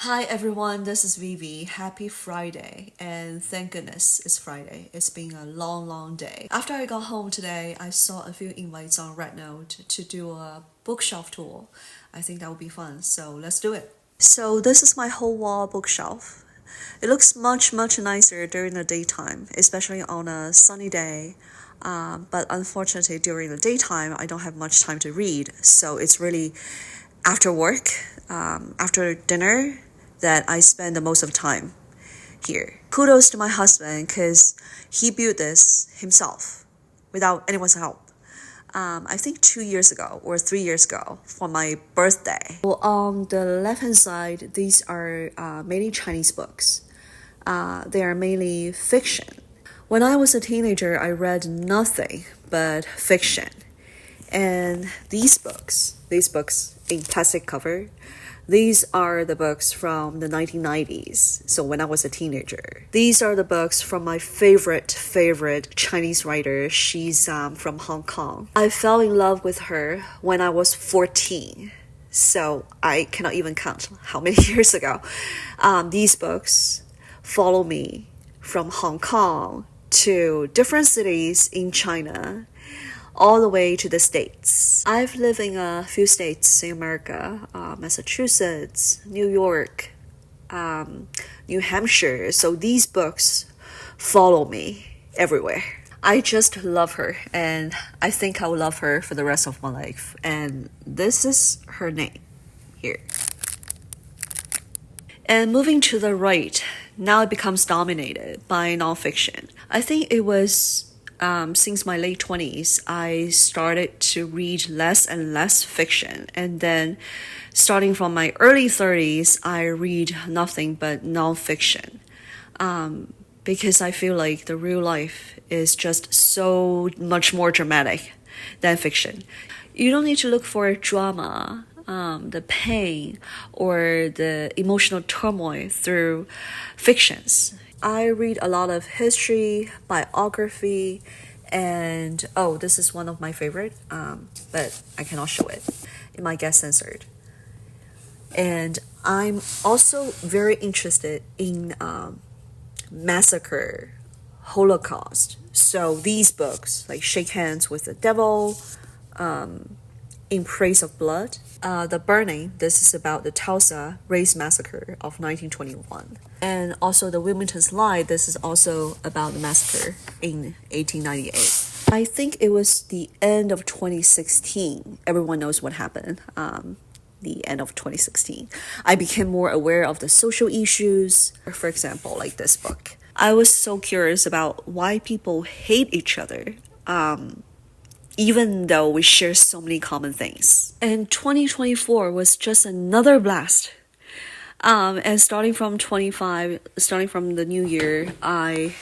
Hi everyone, this is Vivi. Happy Friday, and thank goodness it's Friday. It's been a long day. After I got home today, I saw a few invites on Rednote to do a bookshelf tour. I think that would be fun, so let's do it. So, this is my whole wall bookshelf. It looks much nicer during the daytime, especially on a sunny day. But unfortunately, during the daytime, I don't have much time to read, so it's really after work, after dinner, that I spend the most of time here. Kudos to my husband because he built this himself without anyone's help. I think 2 years ago or 3 years ago for my birthday. Well, on the left hand side, these are mainly Chinese books. They are mainly fiction. When I was a teenager, I read nothing but fiction. And these books in plastic cover, these are the books from the 1990s, so when I was a teenager. These are the books from my favorite Chinese writer. She's from Hong Kong. I fell in love with her when I was 14, so I cannot even count how many years ago. These books follow me from Hong Kong to different cities in China, all the way to the States. I've lived in a few states in America, Massachusetts, New York, New Hampshire. So these books follow me everywhere. I just love her, and I think I will love her for the rest of my life. And this is her name here. And moving to the right, now it becomes dominated by nonfiction. I think it was since my late 20s, I started to read less and less fiction. And then starting from my early 30s, I read nothing but nonfiction. Because I feel like the real life is just so much more dramatic than fiction. You don't need to look for drama, the pain, or the emotional turmoil through fictions. I read a lot of history, biography, and this is one of my favorite, but I cannot show it. It might get censored. And I'm also very interested in massacre, Holocaust. So these books, like Shake Hands with the Devil, In Praise of Blood, The Burning, this is about the Tulsa race massacre of 1921. And also The Wilmington's Lie, this is also about the massacre in 1898. I think it was the end of 2016. Everyone knows what happened. The end of 2016. I became more aware of the social issues. For example, like this book. I was so curious about why people hate each other. Even though we share so many common things. And 2024 was just another blast. And starting from the new year, I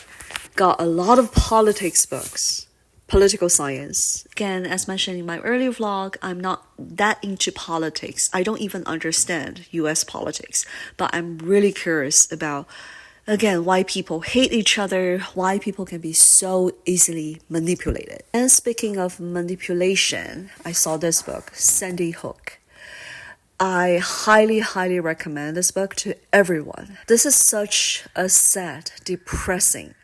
got a lot of politics books, political science. Again, as mentioned in my earlier vlog, I'm not that into politics. I don't even understand US politics, but I'm really curious about, again, why people hate each other, why people can be so easily manipulated. And speaking of manipulation, I saw this book, Sandy Hook. I highly recommend this book to everyone. This is such a sad, depressing,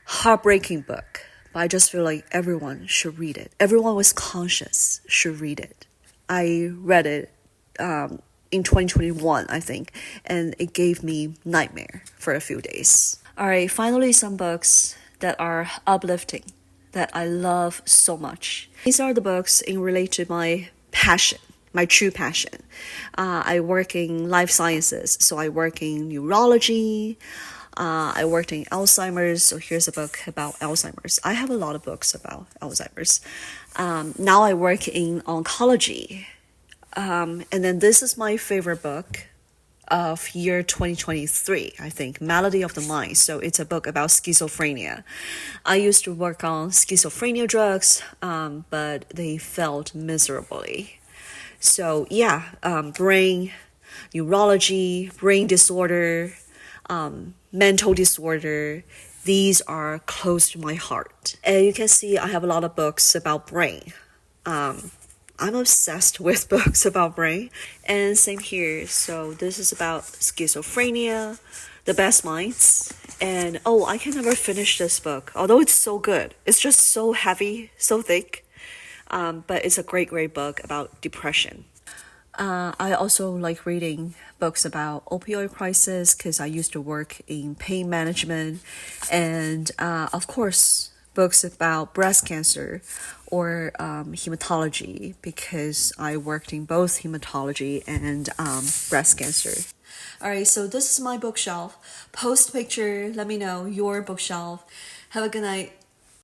heartbreaking book, but I just feel like everyone should read it. Everyone with conscience should read it. I read it in 2021, I think, and it gave me nightmare for a few days. All right, finally some books that are uplifting, that I love so much. These are the books in relation to my passion, my true passion. I work in life sciences, so I work in neurology, I worked in Alzheimer's, so here's a book about Alzheimer's. I have a lot of books about Alzheimer's. Now I work in oncology. And then this is my favorite book of year 2023, I think, Malady of the Mind. So it's a book about schizophrenia. I used to work on schizophrenia drugs, but they failed miserably. So yeah, brain, neurology, brain disorder, mental disorder, these are close to my heart. And you can see I have a lot of books about brain. I'm obsessed with books about brain, and same here. So this is about schizophrenia, the best minds, and oh, I can never finish this book. Although it's so good, it's just so heavy, so thick. But it's a great book about depression. I also like reading books about opioid crisis because I used to work in pain management, and of course, books about breast cancer or hematology because I worked in both hematology and breast cancer. All right, so this is my bookshelf. Post picture, let me know your bookshelf. Have a good night.